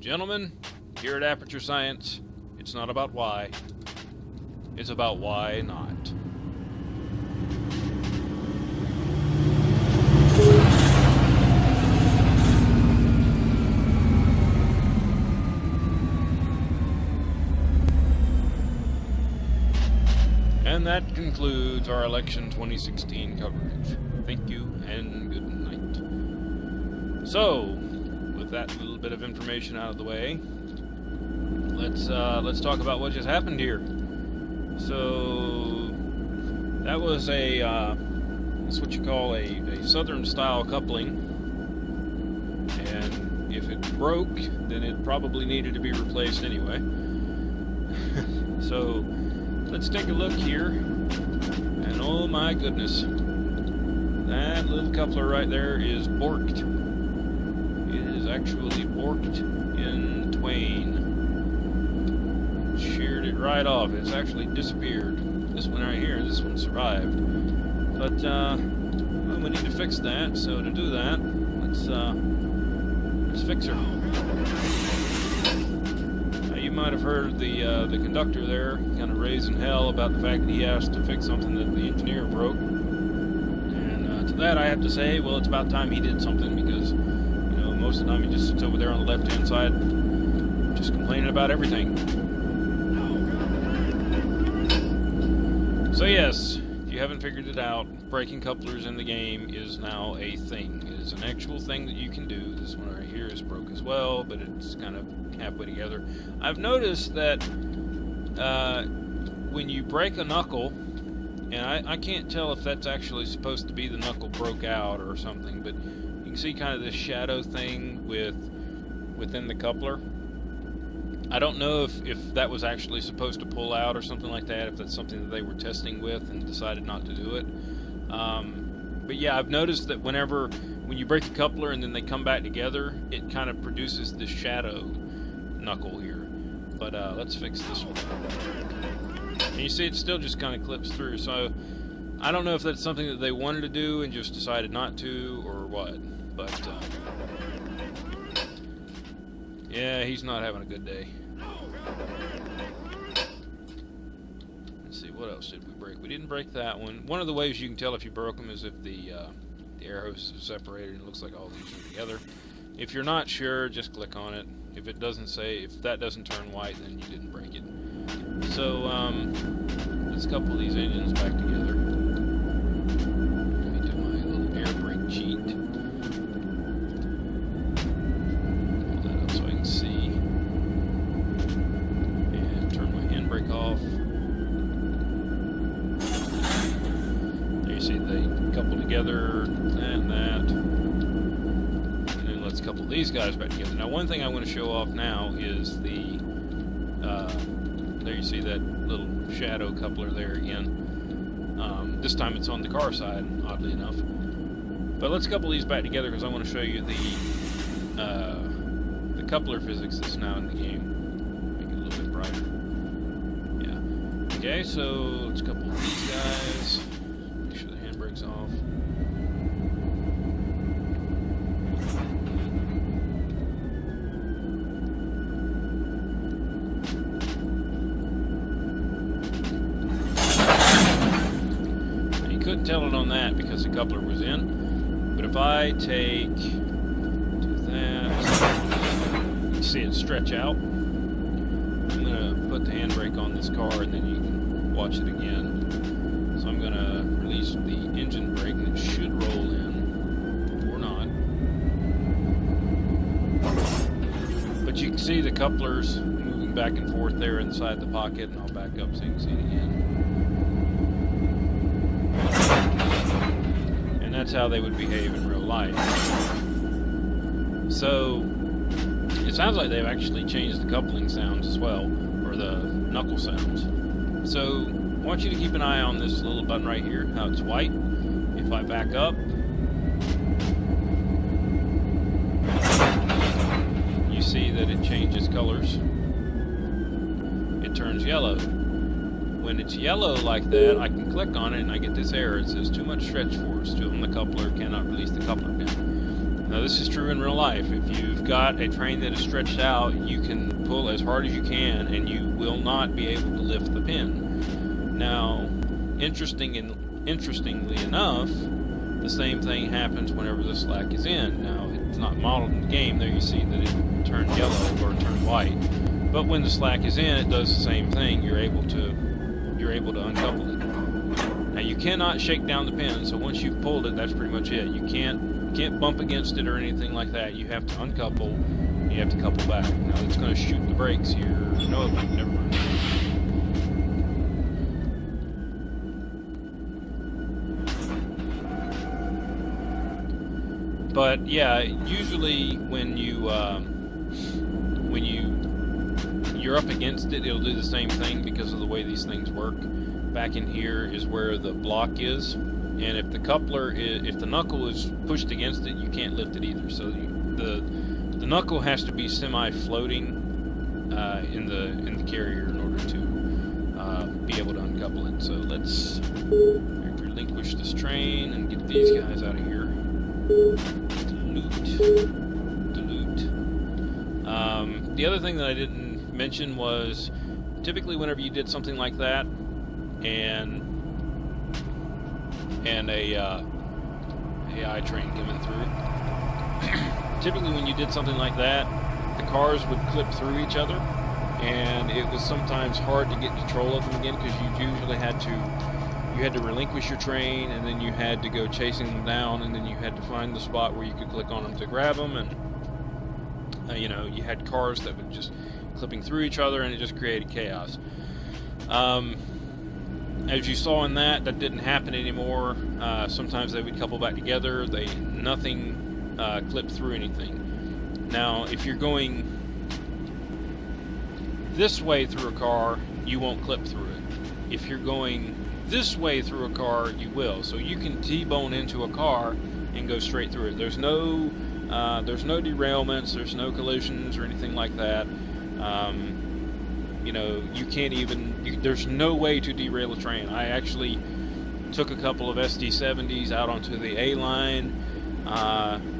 Gentlemen, here at Aperture Science, it's not about why, it's about why not. And that concludes our election 2016 coverage. Thank you and good night. So, with that little bit of information out of the way, let's talk about what just happened here. So that was that's what you call a southern style coupling, and if it broke, then it probably needed to be replaced anyway. So let's take a look here, and oh my goodness, that little coupler right there is borked. It is actually borked in twain. Sheared it right off. It's actually disappeared. This one right here, this one survived. But well, we need to fix that. So to do that, let's fix her. Now, you might have heard the conductor there kind of raising hell about the fact that he asked to fix something that the engineer broke. And to that I have to say, well, it's about time he did something, because most of the time he just sits over there on the left-hand side just complaining about everything. So yes, if you haven't figured it out, breaking couplers in the game is now a thing. It is an actual thing that you can do. This one right here is broke as well, but it's kind of halfway together. I've noticed that when you break a knuckle, and I can't tell if that's actually supposed to be the knuckle broke out or something, but you can see kind of this shadow thing within the coupler. I don't know if that was actually supposed to pull out or something like that, if that's something that they were testing with and decided not to do it. But yeah, I've noticed that when you break the coupler and then they come back together, it kind of produces this shadow knuckle here. But let's fix this one. And you see it still just kind of clips through, so I don't know if that's something that they wanted to do and just decided not to, or what. But yeah, he's not having a good day. Let's see, what else did we break? We didn't break that one. One of the ways you can tell if you broke them is if the air hoses are separated and it looks like all these are together. If you're not sure, just click on it. If it doesn't say, if that doesn't turn white, then you didn't break it. So let's couple these engines back together. Let me do my little air brake cheat. See, and turn my handbrake off. There you see they couple together, and that, and then let's couple these guys back together. Now, one thing I want to show off now is the there you see that little shadow coupler there again. This time it's on the car side, oddly enough. But let's couple these back together because I want to show you the coupler physics that's now in the game. Make it a little bit brighter. Yeah. Okay, so let's couple these guys. Make sure the handbrake's off. Now, you couldn't tell it on that because the coupler was in, but if I do that, see it stretch out. I'm going to put the handbrake on this car and then you can watch it again. So I'm going to release the engine brake and it should roll in, or not. But you can see the couplers moving back and forth there inside the pocket, and I'll back up so you can see it again. And that's how they would behave in real life. So it sounds like they've actually changed the coupling sounds as well, or the knuckle sounds. So I want you to keep an eye on this little button right here, how it's white. If I back up, you see that it changes colors. It turns yellow. When it's yellow like that, I can click on it and I get this error. It says too much stretch force on the coupler, cannot release the coupler pin. Now, this is true in real life. If you've got a train that is stretched out, you can pull as hard as you can, and you will not be able to lift the pin. Now, interestingly enough, the same thing happens whenever the slack is in. Now, it's not modeled in the game. There you see that it turned yellow or turned white. But when the slack is in, it does the same thing. You're able to uncouple it. Now, you cannot shake down the pin, so once you've pulled it, that's pretty much it. You can't bump against it or anything like that. You have to uncouple. You have to couple back. Now, it's going to shoot the brakes here. No, never mind. But yeah, usually when you're up against it, it'll do the same thing because of the way these things work. Back in here is where the block is, and if the knuckle is pushed against it, you can't lift it either. So the knuckle has to be semi-floating in the carrier in order to be able to uncouple it. So let's relinquish this train and get these guys out of here. Dilute. The other thing that I didn't mention was typically whenever you did something like that and a AI train coming through, typically when you did something like that, the cars would clip through each other, and it was sometimes hard to get control of them again because you usually had to relinquish your train, and then you had to go chasing them down, and then you had to find the spot where you could click on them to grab them, and you know, you had cars that would just clipping through each other, and it just created chaos. As you saw in that didn't happen anymore. Sometimes they would couple back together. Nothing clipped through anything. Now, if you're going this way through a car, you won't clip through it. If you're going this way through a car, you will. So you can T-bone into a car and go straight through it. There's no derailments, there's no collisions or anything like that. You know, you can't even, there's no way to derail a train. I actually took a couple of SD70s out onto the A line,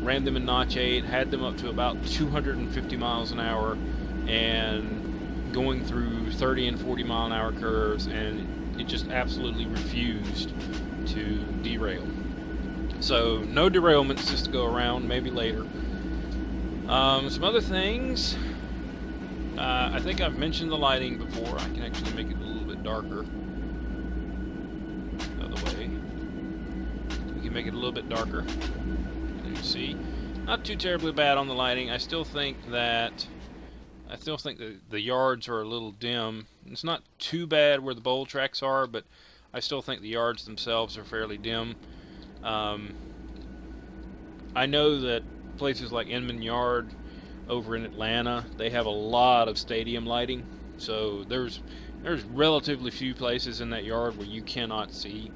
ran them in Notch 8, had them up to about 250 miles an hour, and going through 30 and 40 mile an hour curves, and it just absolutely refused to derail. So no derailments just to go around, maybe later. Some other things, I think I've mentioned the lighting before. I can actually make it a little bit darker. The other way. We can make it a little bit darker. There you see. Not too terribly bad on the lighting. I still think that the yards are a little dim. It's not too bad where the bowl tracks are, but I still think the yards themselves are fairly dim. I know that places like Inman Yard over in Atlanta, they have a lot of stadium lighting, so there's relatively few places in that yard where you cannot see.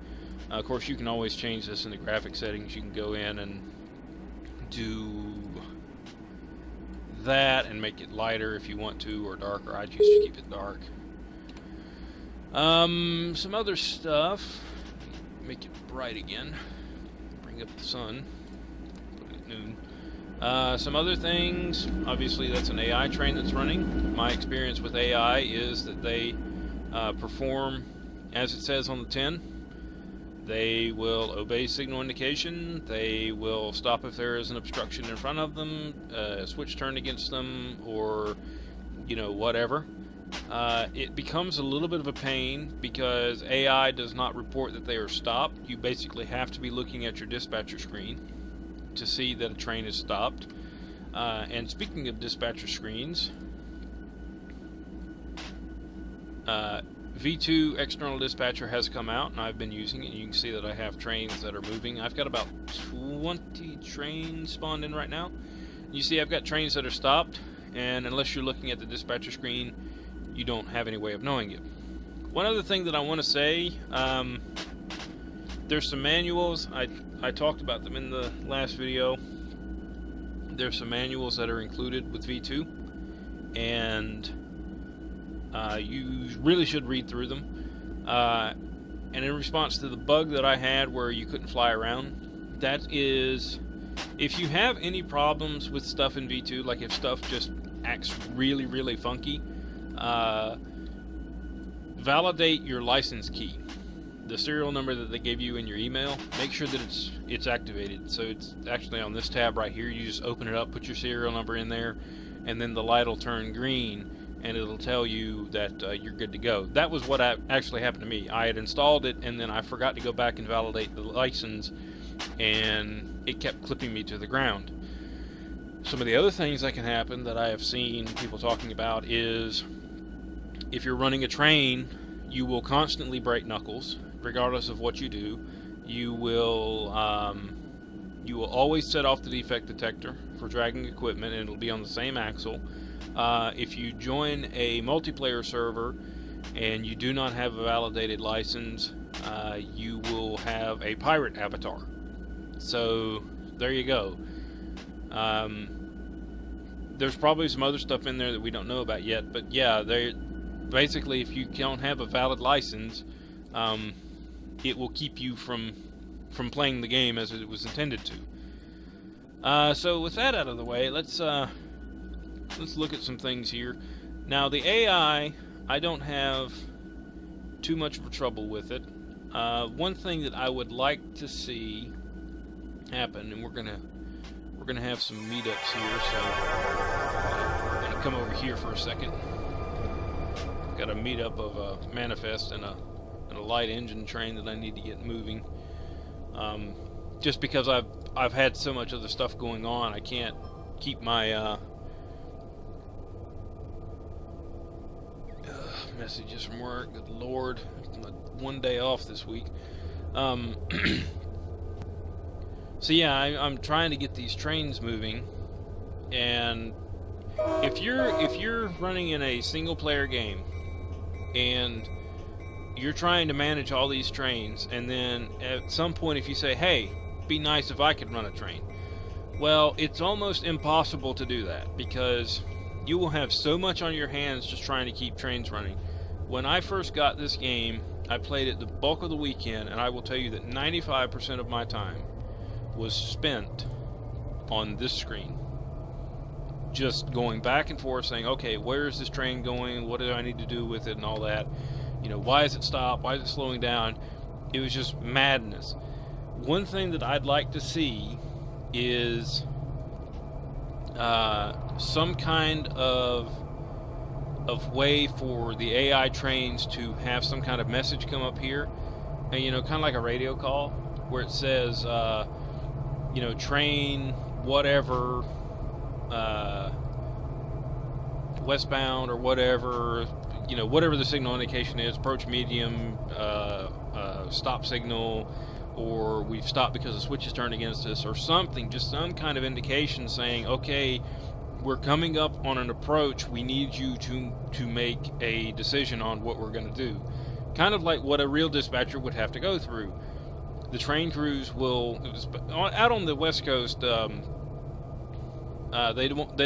Of course, you can always change this in the graphic settings. You can go in and do that and make it lighter if you want to, or darker. I choose to keep it dark. Some other stuff. Make it bright again. Bring up the sun. Put it at noon. Some other things. Obviously, that's an AI train that's running. My experience with AI is that they perform as it says on the tin. They will obey signal indication. They will stop if there is an obstruction in front of them, a switch turned against them, or, you know, whatever. It becomes a little bit of a pain because AI does not report that they are stopped. You basically have to be looking at your dispatcher screen to see that a train is stopped. And speaking of dispatcher screens, V2 external dispatcher has come out, and I've been using it. You can see that I have trains that are moving. I've got about 20 trains spawned in right now. You see I've got trains that are stopped, and unless you're looking at the dispatcher screen, you don't have any way of knowing it. One other thing that I want to say, there's some manuals. I talked about them in the last video. There's some manuals that are included with V2, and you really should read through them. And in response to the bug that I had where you couldn't fly around, that is If you have any problems with stuff in V2, like if stuff just acts really, really funky, validate your license key. The serial number that they gave you in your email, make sure that it's activated. So it's actually on this tab right here. You just open it up, put your serial number in there, and then the light will turn green, and it'll tell you that you're good to go. That was what actually happened to me. I had installed it, and then I forgot to go back and validate the license, and it kept clipping me to the ground. Some of the other things that can happen that I have seen people talking about is if you're running a train, you will constantly break knuckles, regardless of what you do. You will always set off the defect detector for dragging equipment, and it'll be on the same axle. If you join a multiplayer server and you do not have a validated license, you will have a pirate avatar. So there you go. There's probably some other stuff in there that we don't know about yet, but yeah, basically if you don't have a valid license, it will keep you from playing the game as it was intended to. So with that out of the way, let's look at some things here. Now the AI, I don't have too much of a trouble with it. One thing that I would like to see happen, and we're gonna have some meetups here, so I'm gonna come over here for a second. Got a meetup of a manifest and a light engine train that I need to get moving. Just because I've had so much other stuff going on, I can't keep my messages from work. Good Lord, one day off this week. So yeah, I'm trying to get these trains moving, and if you're running in a single player game and you're trying to manage all these trains, and then at some point if you say, hey, be nice if I could run a train, well, it's almost impossible to do that, because you will have so much on your hands just trying to keep trains running. When I first got this game, I played it the bulk of the weekend, and I will tell you that 95% of my time was spent on this screen, just going back and forth saying, okay, where is this train going, what do I need to do with it, and all that. You know, why is it stopped, why is it slowing down? It was just madness. One thing that I'd like to see is some kind of way for the AI trains to have some kind of message come up here, and, you know, kind of like a radio call where it says, you know, train whatever, westbound or whatever, you know, whatever the signal indication is, approach medium, stop signal, or we've stopped because the switch is turned against us, or something, just some kind of indication saying, okay, we're coming up on an approach, we need you to make a decision on what we're going to do. Kind of like what a real dispatcher would have to go through. The train crews will, out on the West Coast, they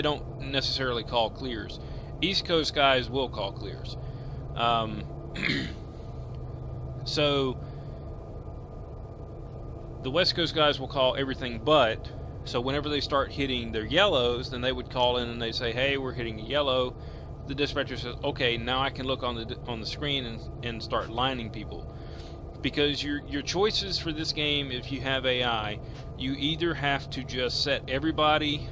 don't necessarily call clears. East Coast guys will call clears. So the West Coast guys will call everything but. So whenever they start hitting their yellows, then they would call in and they say, hey, we're hitting a yellow. The dispatcher says, okay, now I can look on the screen and start lining people. Because your choices for this game, if you have AI, you either have to just set everybody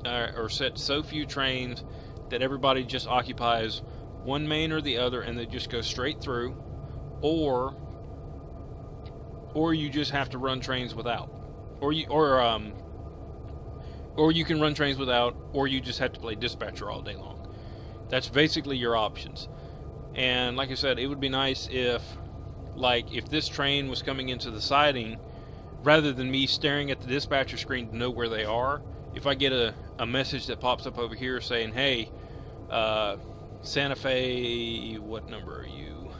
or set so few trains that everybody just occupies one main or the other and they just go straight through, or you just have to run trains without, or you can run trains without, or you just have to play dispatcher all day long. That's basically your options. And like I said, it would be nice if this train was coming into the siding, rather than me staring at the dispatcher screen to know where they are, if I get a message that pops up over here saying, hey, Santa Fe, what number are you?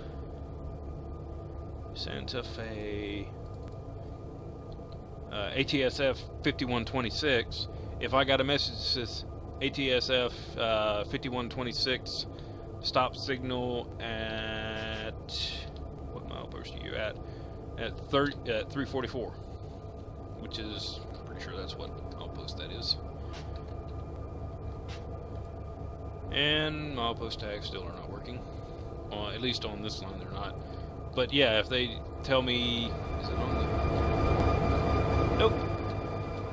Santa Fe, ATSF 5126. If I got a message that says ATSF 5126, stop signal at, what milepost are you at 344, which is pretty sure that's what milepost that is. And milepost tags still are not working. At least on this line they're not. But yeah, if they tell me... Is it on the... Nope.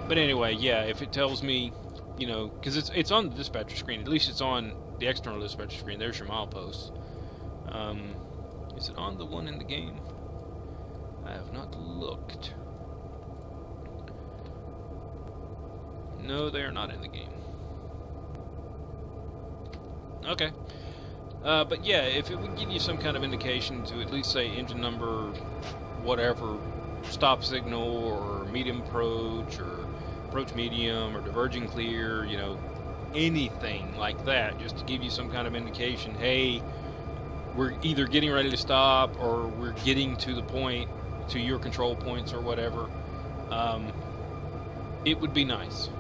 But anyway, yeah, if it tells me, you know, because it's on the dispatcher screen. At least it's on the external dispatcher screen. There's your mileposts. Is it on the one in the game? I have not looked. No, they are not in the game. Okay. But yeah, if it would give you some kind of indication to at least say engine number, whatever, stop signal, or medium approach, or approach medium, or diverging clear, you know, anything like that, just to give you some kind of indication, hey, we're either getting ready to stop, or we're getting to the point, to your control points, or whatever, it would be nice.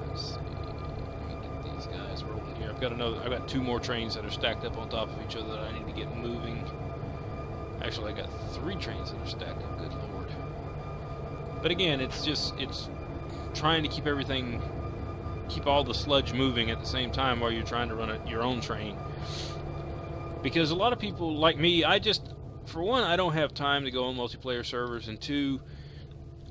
Let's see. Let me get these guys rolling here. I've got 2 more trains that are stacked up on top of each other that I need to get moving. Actually, I got 3 trains that are stacked up, good lord. But again, it's trying to keep all the sludge moving at the same time while you're trying to run your own train. Because a lot of people, like me, for one, I don't have time to go on multiplayer servers, and 2,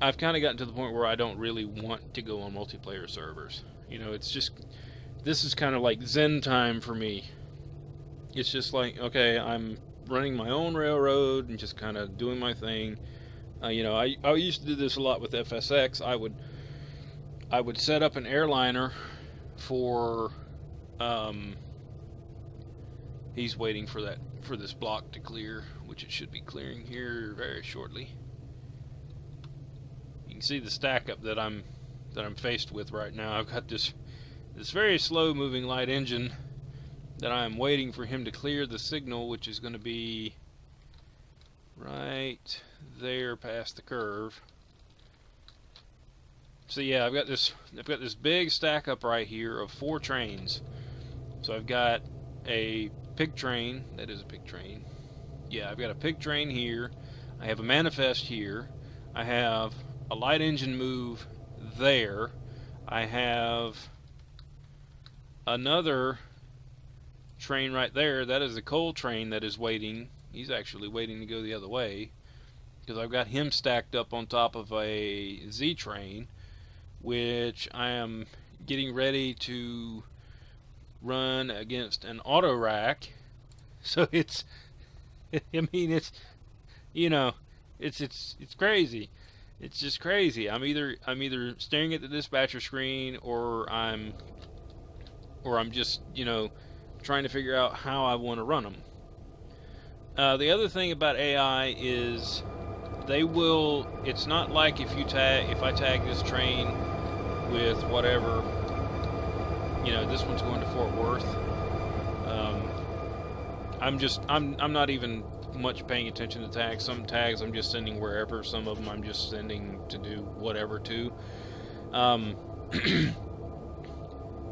I've kind of gotten to the point where I don't really want to go on multiplayer servers. You know, this is kind of like Zen time for me. It's just like, okay, I'm running my own railroad and just kind of doing my thing. You know, I used to do this a lot with FSX. I would set up an airliner for, he's waiting for this block to clear, which it should be clearing here very shortly. You can see the stack up that I'm faced with right now. I've got this very slow moving light engine that I'm waiting for him to clear the signal, which is going to be right there past the curve. So yeah, I've got this big stack up right here of 4 trains. So I've got a pig train. That is a pig train. Yeah, I've got a pig train here. I have a manifest here. I have a light engine move there. I have another train right there. That is a coal train that is waiting. He's actually waiting to go the other way, because I've got him stacked up on top of a Z train, which I am getting ready to run against an auto rack. So it's, I mean, it's, you know, it's crazy. It's just crazy. I'm either staring at the dispatcher screen, or I'm just, you know, trying to figure out how I want to run them. The other thing about AI is it's not like if I tag this train with whatever, you know, this one's going to Fort Worth. I'm not even much paying attention to tags. Some tags I'm just sending wherever. Some of them I'm just sending to do whatever to.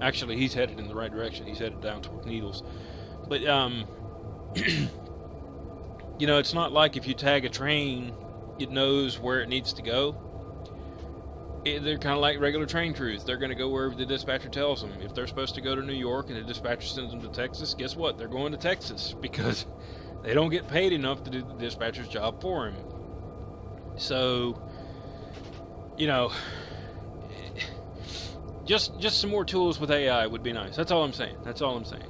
Actually, he's headed in the right direction. He's headed down toward Needles. But, you know, it's not like if you tag a train, it knows where it needs to go. They're kind of like regular train crews. They're going to go wherever the dispatcher tells them. If they're supposed to go to New York and the dispatcher sends them to Texas, guess what? They're going to Texas, because they don't get paid enough to do the dispatcher's job for him. So, you know, just some more tools with AI would be nice. That's all I'm saying. That's all I'm saying.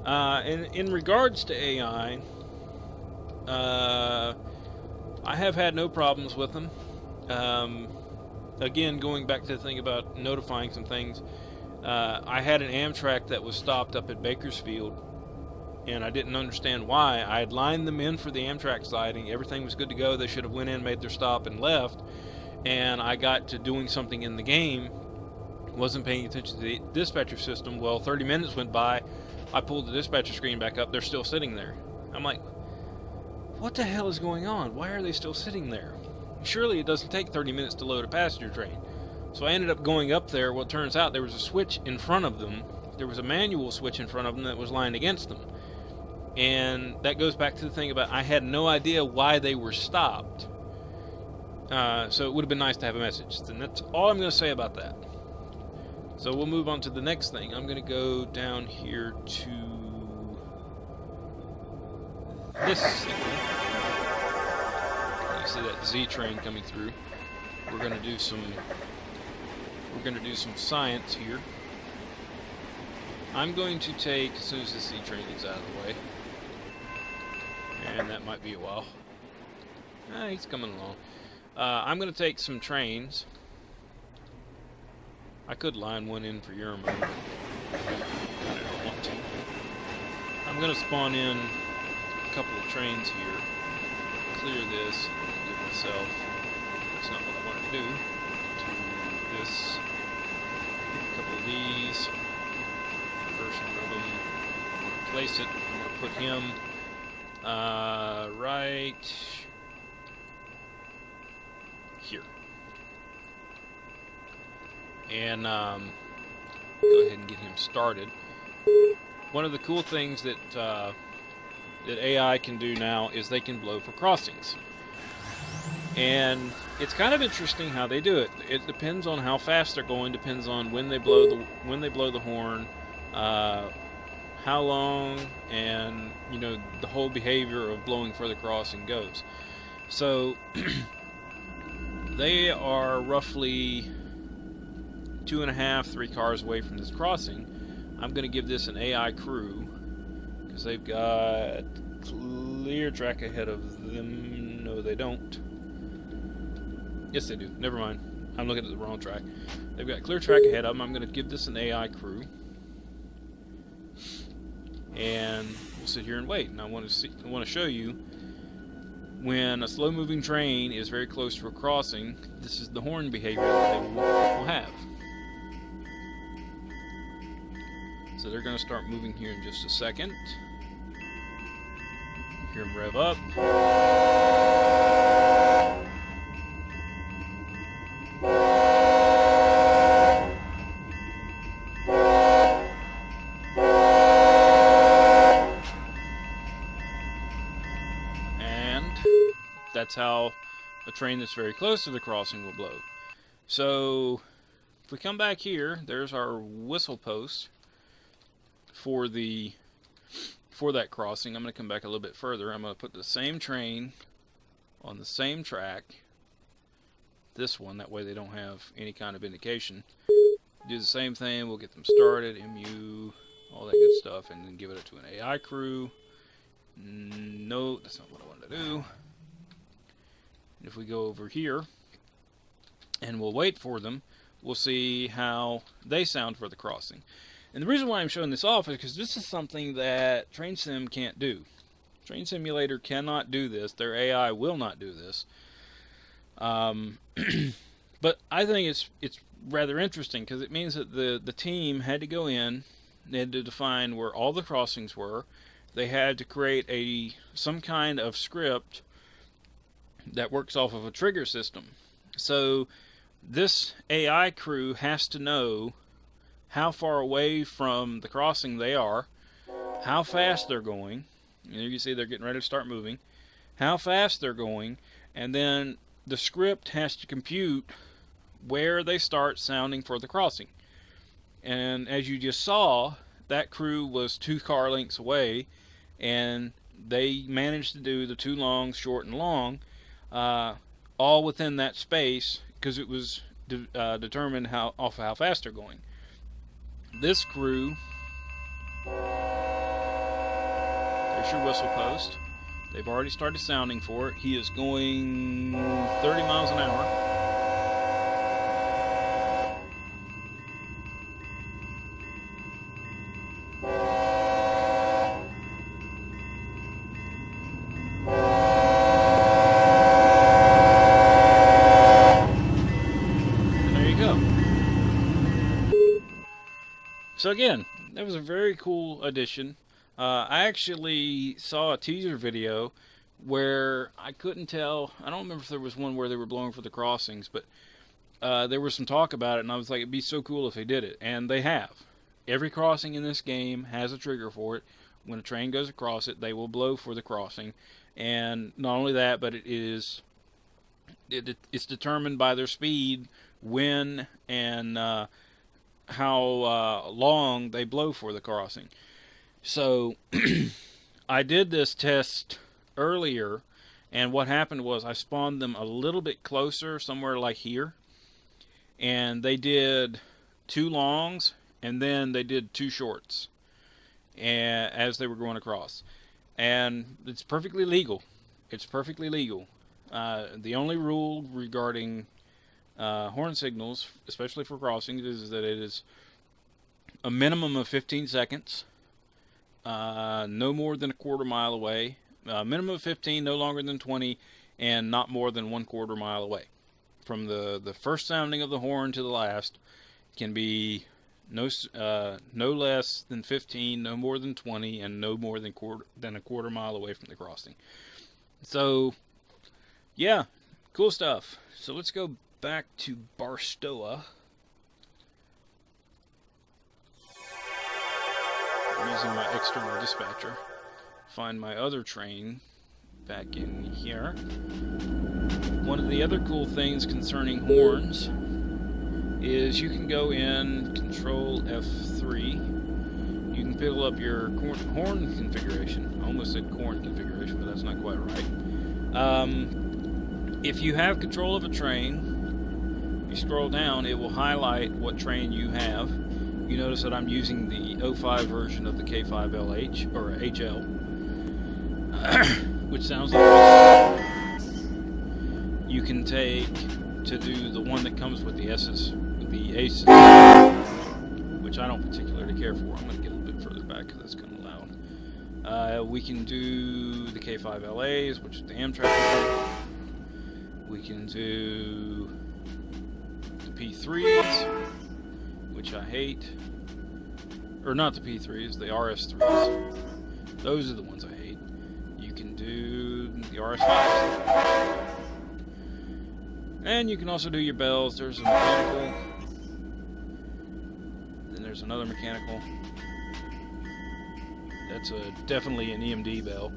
And in regards to AI, I have had no problems with them. Again, going back to the thing about notifying some things, I had an Amtrak that was stopped up at Bakersfield, and I didn't understand why. I had lined them in for the Amtrak siding. Everything was good to go. They should have went in, made their stop, and left. And I got to doing something in the game, wasn't paying attention to the dispatcher system. Well, 30 minutes went by. I pulled the dispatcher screen back up. They're still sitting there. I'm like, what the hell is going on? Why are they still sitting there? Surely it doesn't take 30 minutes to load a passenger train. So I ended up going up there. Well, it turns out there was a switch in front of them. There was a manual switch in front of them that was lined against them. And that goes back to the thing about I had no idea why they were stopped. So it would have been nice to have a message. And that's all I'm going to say about that. So we'll move on to the next thing. I'm going to go down here to this signal. You see that Z train coming through. We're going to do some science here. I'm going to take, as soon as the Z train is out of the way, and that might be a while. He's coming along. I'm going to take some trains. I could line one in for Yermo, but I don't want to. I'm going to spawn in a couple of trains here, clear this, and give myself, that's not what I want to do, to this, a couple of these. First one of them, I'm going to place it, I'm going to put him right here. And go ahead and get him started. One of the cool things that that AI can do now is they can blow for crossings. And it's kind of interesting how they do it. It depends on how fast they're going, depends on when they blow the horn, how long, and you know, the whole behavior of blowing for the crossing goes. So they are roughly 2.5, 3 cars away from this crossing. I'm going to give this an AI crew because they've got clear track ahead of them. No, they don't. Yes, they do. Never mind. I'm looking at the wrong track. They've got clear track ahead of them. I'm going to give this an AI crew. And we'll sit here and wait. And I want to show you when a slow-moving train is very close to a crossing, this is the horn behavior that they will have. So they're going to start moving here in just a second. Hear them rev up. That's how a train that's very close to the crossing will blow. So if we come back here, there's our whistle post for that crossing. I'm going to come back a little bit further. I'm going to put the same train on the same track, this one, that way they don't have any kind of indication. Do the same thing, we'll get them started, MU, all that good stuff, and then give it to an AI crew. No, that's not what I wanted to do. If we go over here and we'll wait for them, we'll see how they sound for the crossing. And the reason why I'm showing this off is because this is something that Train Sim can't do. Train Simulator cannot do this. Their AI will not do this. But I think it's rather interesting because it means that the team had to go in, they had to define where all the crossings were. They had to create some kind of script that works off of a trigger system. So this AI crew has to know how far away from the crossing they are, how fast they're going. You see they're getting ready to start moving. How fast they're going, and then the script has to compute where they start sounding for the crossing. And as you just saw, that crew was 2 car lengths away, and they managed to do the 2 longs, short and long, all within that space because it was determined off of how fast they're going. This crew, there's your whistle post. They've already started sounding for it. He is going 30 miles an hour. So again, that was a very cool addition. I actually saw a teaser video where I couldn't tell, I don't remember if there was one where they were blowing for the crossings, but there was some talk about it, and I was like, it'd be so cool if they did it. And they have. Every crossing in this game has a trigger for it. When a train goes across it, they will blow for the crossing. And not only that, but it is It's determined by their speed, when, and how long they blow for the crossing. So I did this test earlier, and what happened was I spawned them a little bit closer, somewhere like here, and they did 2 longs, and then they did 2 shorts, and as they were going across. And it's perfectly legal. It's perfectly legal. The only rule regarding horn signals, especially for crossings, is that it is a minimum of 15 seconds, no more than a quarter mile away, minimum of 15, no longer than 20, and not more than 1/4 mile away. From the first sounding of the horn to the last can be no less than 15, no more than 20, and no more than a quarter mile away from the crossing. So, yeah, cool stuff. So let's go back to Barstow. I'm using my external dispatcher. Find my other train back in here. One of the other cool things concerning horns is you can go in, control F3. You can pick up your horn configuration. I almost said corn configuration, but that's not quite right. If you have control of a train, you scroll down, it will highlight what train you have. You notice that I'm using the 05 version of the K5LH, or HL, which sounds like this. You can take to do the one that comes with the S's, with the Aces, which I don't particularly care for. I'm going to get a little bit further back because that's kind of loud. We can do the K5LAs, which is the Amtrak one. We can do the P3s, which I hate. Or not the P3s, the RS3s. Those are the ones I hate. You can do the RS5s. And you can also do your bells. There's a mechanical. Then there's another mechanical. That's definitely an EMD bell.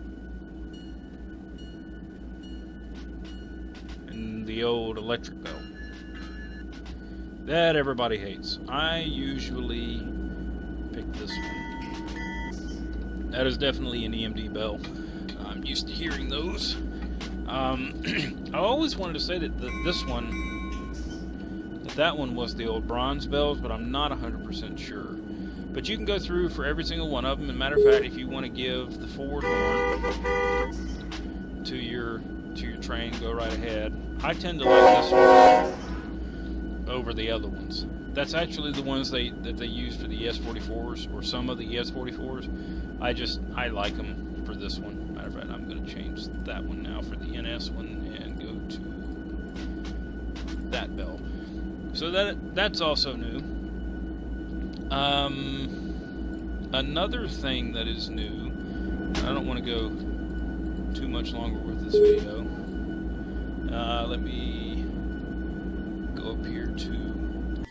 And the old electric bell that everybody hates. I usually pick this one. That is definitely an EMD bell. I'm used to hearing those. I always wanted to say that that one was the old bronze bells, but I'm not 100% sure. But you can go through for every single one of them. As a matter of fact, if you want to give the forward horn to your train, go right ahead. I tend to like this one over the other ones. That's actually the ones that they use for the ES44s, or some of the ES44s. I like them for this one. Matter of fact, I'm going to change that one now for the NS one and go to that bell. So that's also new. Another thing that is new, I don't want to go too much longer with this video. Let me go up here to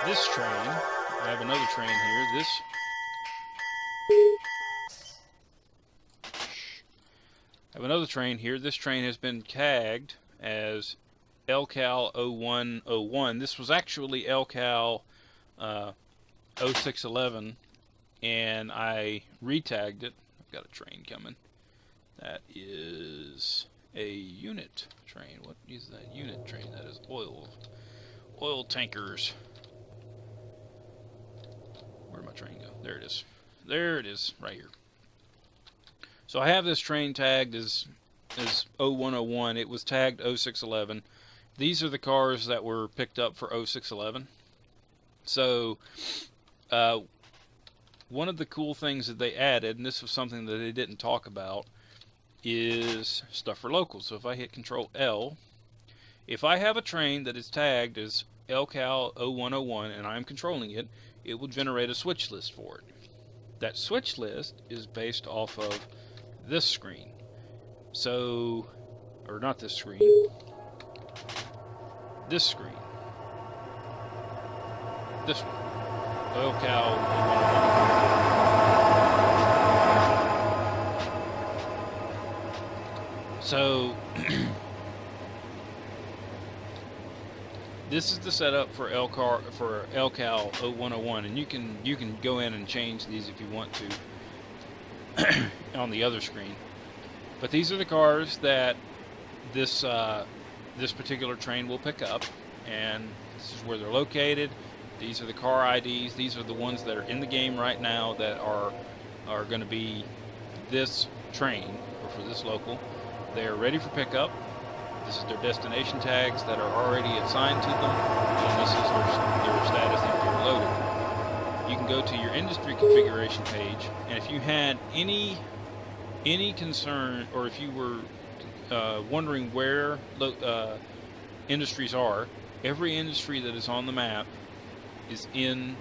this train. I have another train here. I have another train here. This train has been tagged as LCal 0101. This was actually LCal 0611, and I retagged it. I've got a train coming. That is a unit train. What is that unit train? That is oil tankers. Where'd my train go? There it is. There it is, right here. So I have this train tagged as 0101. It was tagged 0611. These are the cars that were picked up for 0611. So one of the cool things that they added, and this was something that they didn't talk about, is stuff for locals. So if I hit Control L, if I have a train that is tagged as LCal 0101 and I'm controlling it, it will generate a switch list for it. That switch list is based off of this screen. So, or not this screen, this screen. This one. LCal 0101. So, This is the setup for LCal 0101, and you can go in and change these if you want to on the other screen. But these are the cars that this particular train will pick up, and this is where they're located. These are the car IDs. These are the ones that are in the game right now that are going to be this train or for this local. They are ready for pickup. This is their destination tags that are already assigned to them, and this is their status after they're loaded. You can go to your industry configuration page, and if you had any concern, or if you were wondering where industries are, every industry that is on the map is in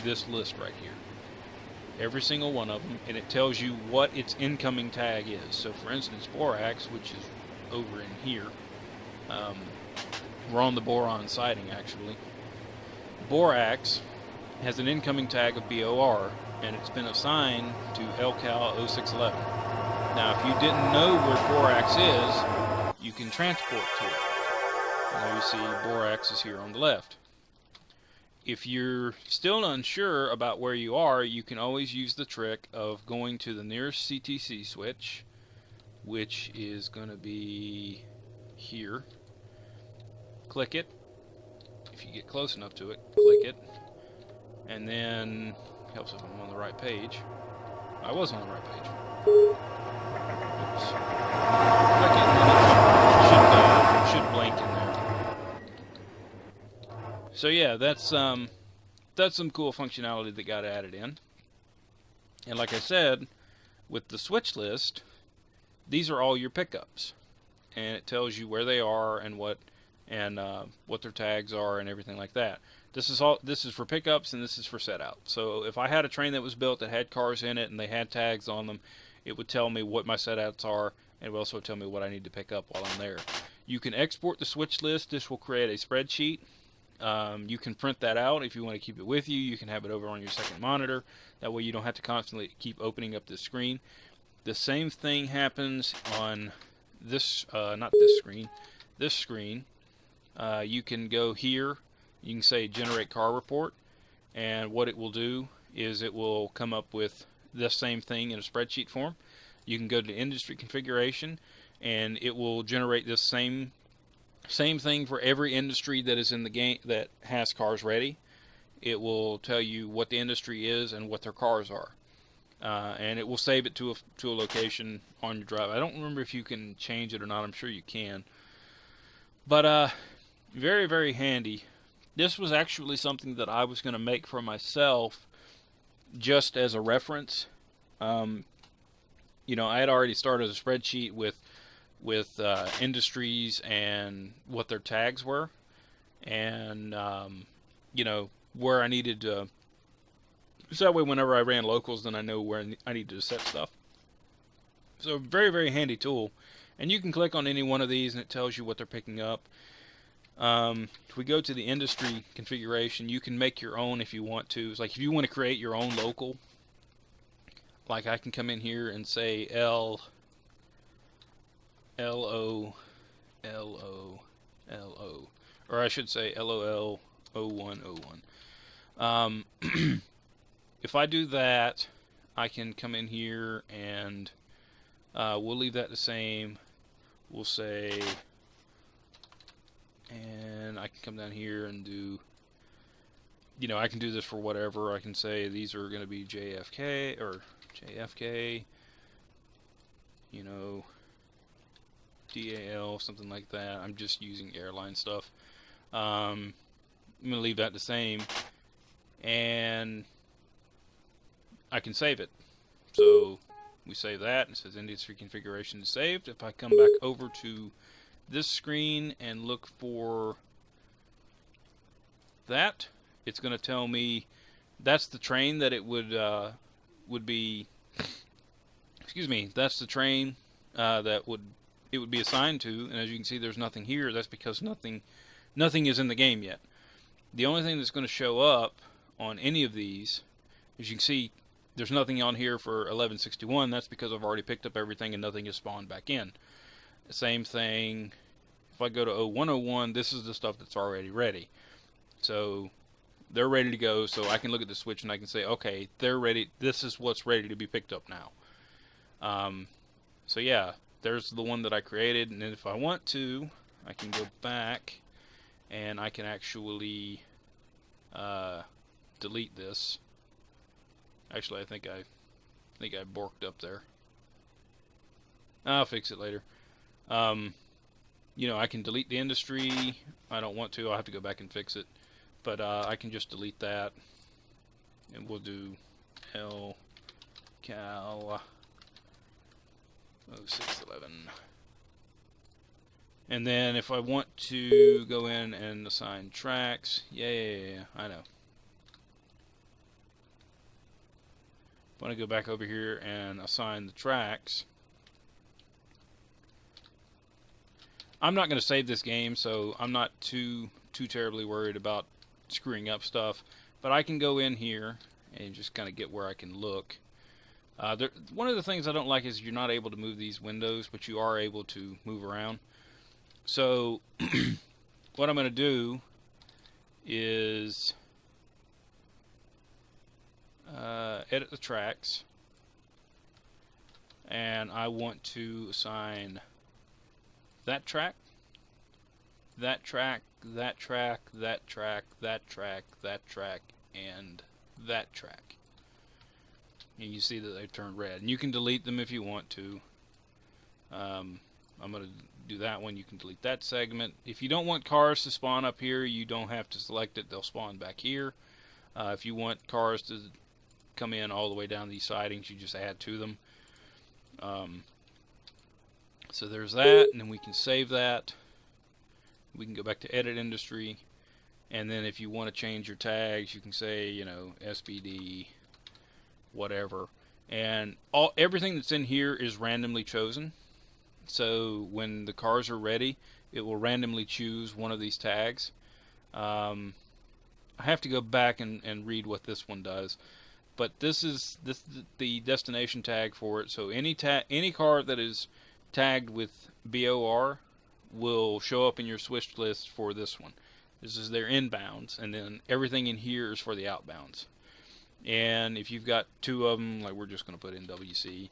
this list right here. Every single one of them, and it tells you what its incoming tag is. So for instance, borax, which is over in here, we're on the boron siding actually. Borax has an incoming tag of BOR, and it's been assigned to LCal 0611. Now if you didn't know where borax is, you can transport to it. Now you see borax is here on the left. If you're still unsure about where you are, you can always use the trick of going to the nearest CTC switch, which is going to be here. Click it. If you get close enough to it, click it. And then, helps if I'm on the right page. I was on the right page. Oops. Click it, and it should blink in there. So yeah, that's some cool functionality that got added in. And like I said, with the switch list, these are all your pickups, and it tells you where they are and what their tags are and everything like that. This is for pickups, and this is for set out. So if I had a train that was built that had cars in it and they had tags on them, it would tell me what my set outs are, and it would also tell me what I need to pick up while I'm there. You can export the switch list. This will create a spreadsheet. You can print that out if you want to keep it with you. You can have it over on your second monitor. That way you don't have to constantly keep opening up this screen. The same thing happens on this, not this screen, this screen. You can go here, you can say generate car report, and what it will do is it will come up with the same thing in a spreadsheet form. You can go to industry configuration, and it will generate this same thing for every industry that is in the game that has cars ready. It will tell you what the industry is and what their cars are. And it will save it to a location on your drive. I don't remember if you can change it or not. I'm sure you can. But very, very handy. This was actually something that I was going to make for myself just as a reference. You know, I had already started a spreadsheet with industries and what their tags were, and you know, where I needed to. So that way, whenever I ran locals, then I know where I needed to set stuff. So very, very handy tool, and you can click on any one of these, and it tells you what they're picking up. If we go to the industry configuration, you can make your own if you want to. It's like if you want to create your own local, like I can come in here and say L O, or I should say LOL 0101. If I do that, I can come in here and we'll leave that the same. We'll say, and I can come down here and do, you know, I can do this for whatever. I can say these are going to be JFK or JFK, you know, DAL, something like that. I'm just using airline stuff. I'm going to leave that the same, and I can save it. So we save that, and it says industry configuration is saved. If I come back over to this screen and look for that, it's going to tell me that's the train that it would be. Excuse me. That's the train that it would be assigned to. And as you can see, there's nothing here. That's because nothing is in the game yet. The only thing that's going to show up on any of these, as you can see, there's nothing on here for 1161. That's because I've already picked up everything and nothing is spawned back in. The same thing if I go to 0101, this is the stuff that's already ready. So they're ready to go, so I can look at the switch and I can say, okay, they're ready. This is what's ready to be picked up now. So yeah, there's the one that I created, and then if I want to, I can go back and I can actually delete this. Actually, I think I borked up there. I'll fix it later. You know, I can delete the industry. I don't want to. I'll have to go back and fix it. But I can just delete that, and we'll do lcal 0611. And then if I want to go in and assign tracks, yeah, I know. I want to go back over here and assign the tracks. I'm not going to save this game, so I'm not too terribly worried about screwing up stuff. But I can go in here and just kind of get where I can look. One of the things I don't like is you're not able to move these windows, but you are able to move around. So what I'm going to do is edit the tracks, and I want to assign that track, that track, that track, that track, that track, that track, and that track. And you see that they've turned red, and you can delete them if you want to. I'm going to do that one. You can delete that segment. If you don't want cars to spawn up here, you don't have to select it. They'll spawn back here. If you want cars to come in all the way down these sidings, you just add to them. So there's that, and then we can save that. We can go back to edit industry, and then if you want to change your tags, you can say, you know, SBD whatever, and everything that's in here is randomly chosen. So when the cars are ready, it will randomly choose one of these tags. I have to go back and read what this one does, but this is the destination tag for it. So any car that is tagged with BOR will show up in your switch list for this one. This is their inbounds, and then everything in here is for the outbounds. And if you've got two of them, like we're just going to put in WC,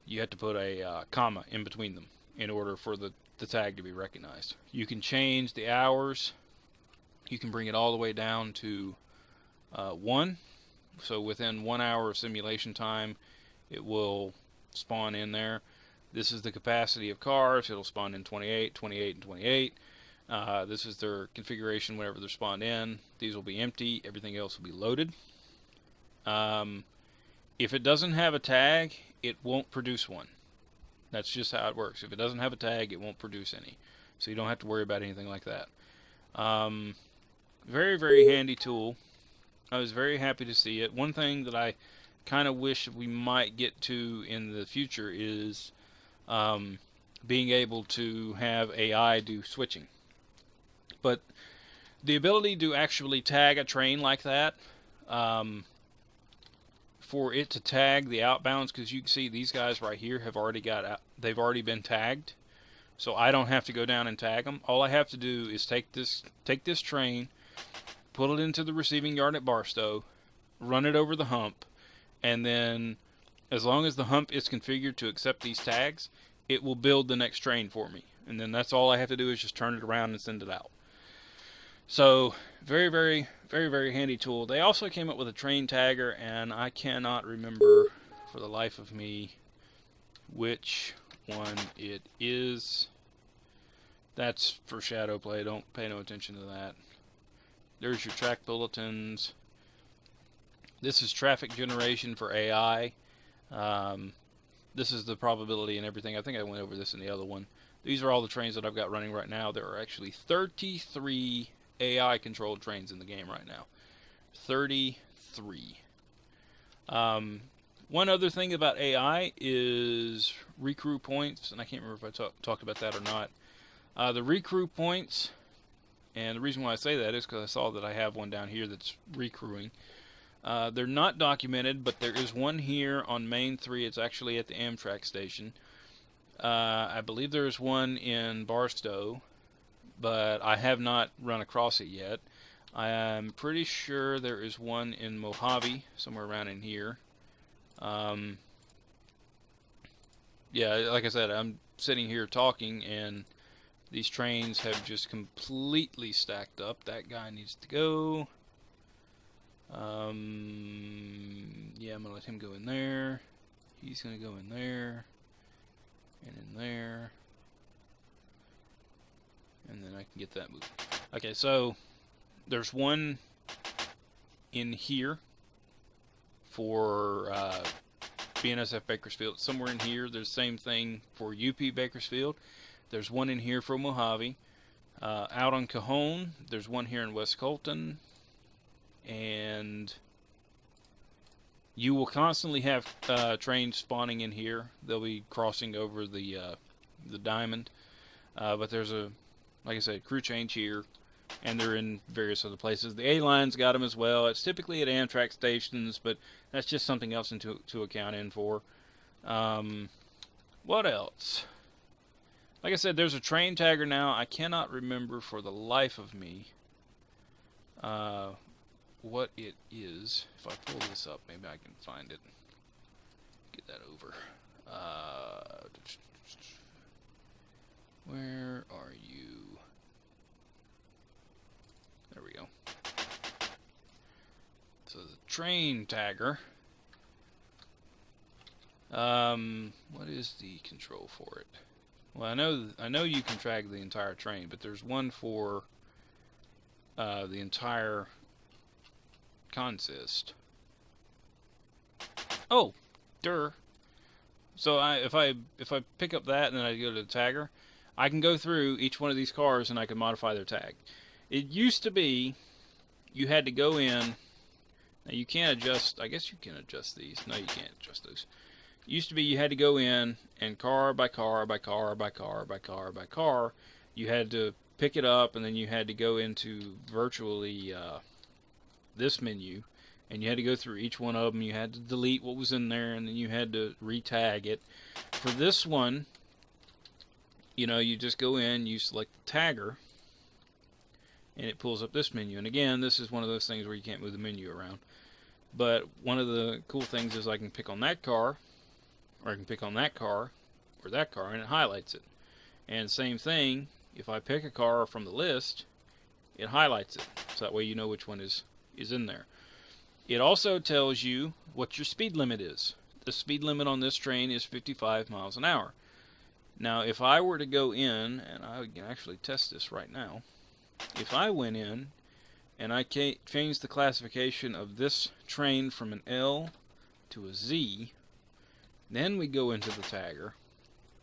you have to put a comma in between them in order for the tag to be recognized. You can change the hours. You can bring it all the way down to 1. So within 1 hour of simulation time, it will spawn in there. This is the capacity of cars. It'll spawn in 28, 28, and 28. This is their configuration whenever they're spawned in. These will be empty. Everything else will be loaded. If it doesn't have a tag, it won't produce one. That's just how it works. If it doesn't have a tag, it won't produce any. So you don't have to worry about anything like that. Very, very handy tool. I was very happy to see it. One thing that I kind of wish we might get to in the future is being able to have AI do switching. But the ability to actually tag a train like that, for it to tag the outbounds, because you can see these guys right here have already they've already been tagged, so I don't have to go down and tag them. All I have to do is take this train, put it into the receiving yard at Barstow, run it over the hump, and then as long as the hump is configured to accept these tags, it will build the next train for me, and then that's all I have to do is just turn it around and send it out. So very, very, very, very handy tool. They also came up with a train tagger, and I cannot remember for the life of me which one it is. That's for shadow play. Don't pay no attention to that. There's your track bulletins. This is traffic generation for AI. This is the probability and everything. I think I went over this in the other one. These are all the trains that I've got running right now. There are actually 33 AI controlled trains in the game right now. 33. One other thing about AI is recrew points, and I can't remember if I talked about that or not. The recrew points, and the reason why I say that is because I saw that I have one down here that's recrewing. They're not documented, but there is one here on Main 3. It's actually at the Amtrak station. I believe there's one in Barstow. but I have not run across it yet. I'm pretty sure there is one in Mojave, somewhere around in here. Um, yeah, like I said, I'm sitting here talking, and these trains have just completely stacked up. That guy needs to go. Yeah, I'm going to let him go in there. He's going to go in there. And in there. And then I can get that moving. Okay, so there's one in here for BNSF Bakersfield. Somewhere in here, there's the same thing for UP Bakersfield. There's one in here for Mojave. Out on Cajon, there's one here in West Colton. And you will constantly have trains spawning in here. They'll be crossing over the diamond. But there's a, like I said, crew change here. And they're in various other places. The A-Line's got them as well. It's typically at Amtrak stations, but that's just something else to account in for. What else? Like I said, there's a train tagger now. I cannot remember for the life of me what it is. If I pull this up, maybe I can find it. Get that over. Where are you? There we go. So the train tagger. What is the control for it? Well, I know you can tag the entire train, but there's one for the entire consist. Oh, So if I pick up that and then I go to the tagger, I can go through each one of these cars and I can modify their tag. It used to be you had to go in. Now you can't adjust. I guess you can adjust these. No, you can't adjust those. It used to be you had to go in and car by car by car by car by car by car, you had to pick it up, and then you had to go into virtually this menu, and you had to go through each one of them. You had to delete what was in there, and then you had to re-tag it. For this one, you know, you just go in, you select the tagger, and it pulls up this menu. And again, this is one of those things where you can't move the menu around. But one of the cool things is I can pick on that car, or I can pick on that car, or that car, and it highlights it. And same thing, if I pick a car from the list, it highlights it. So that way you know which one is in there. It also tells you what your speed limit is. The speed limit on this train is 55 miles an hour. Now, if I were to go in, and I can actually test this right now, if I went in and I changed the classification of this train from an L to a Z, then we go into the tagger,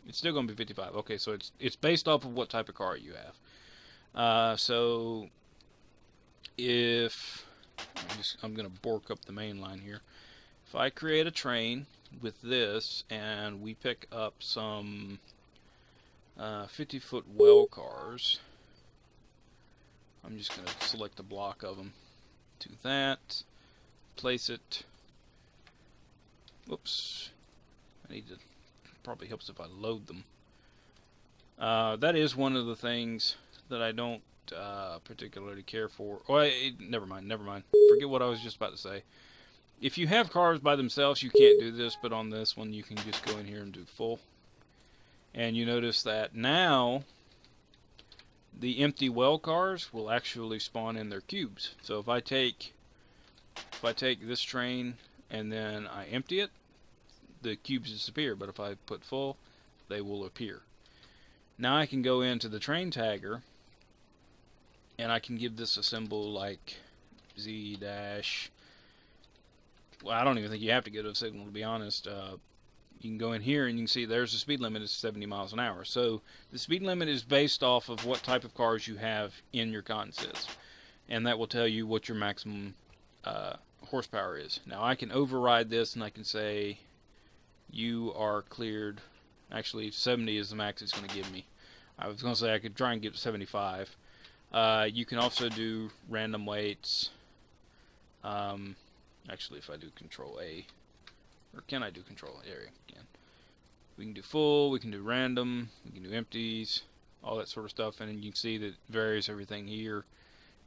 it's still going to be 55. Okay, so it's based off of what type of car you have. So if I'm going to bork up the main line here. If I create a train with this and we pick up some 50-foot well cars, I'm just going to select a block of them. Do that. Place it. Whoops. I need to. Probably helps if I load them. That is one of the things that I don't particularly care for. Oh, never mind. Forget what I was just about to say. If you have cars by themselves, you can't do this, but on this one, you can just go in here and do full. And you notice that now the empty well cars will actually spawn in their cubes. So if I take this train and then I empty it, the cubes disappear. But if I put full, they will appear. Now I can go into the train tagger and I can give this a symbol like Z dash. Well, I don't even think you have to go to a signal, to be honest. You can go in here and you can see there's the speed limit is 70 miles an hour. So the speed limit is based off of what type of cars you have in your consist. And that will tell you what your maximum horsepower is. Now I can override this and I can say you are cleared. Actually 70 is the max it's going to give me. I was going to say I could try and get 75. You can also do random weights. Actually, if I do Control A, or can I do Control A? There we can. We can do full, we can do random, we can do empties. all that sort of stuff, and you can see that it varies everything here.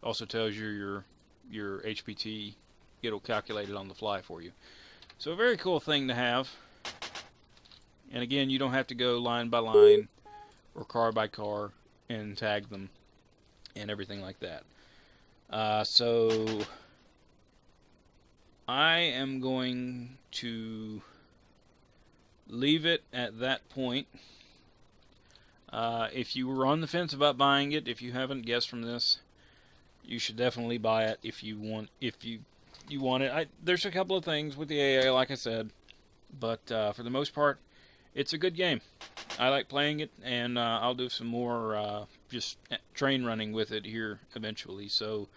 Also tells you your HPT. It'll calculate it on the fly for you. So a very cool thing to have. And again, you don't have to go line by line or car by car and tag them and everything like that. So I am going to leave it at that point. If you were on the fence about buying it, if you haven't guessed from this, you should definitely buy it if you want. If you want it, there's a couple of things with the AA, like I said, but for the most part, it's a good game. I like playing it, and I'll do some more just train running with it here eventually. So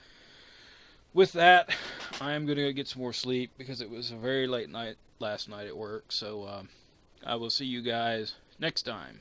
with that, I am going to get some more sleep because it was a very late night last night at work. So I will see you guys next time.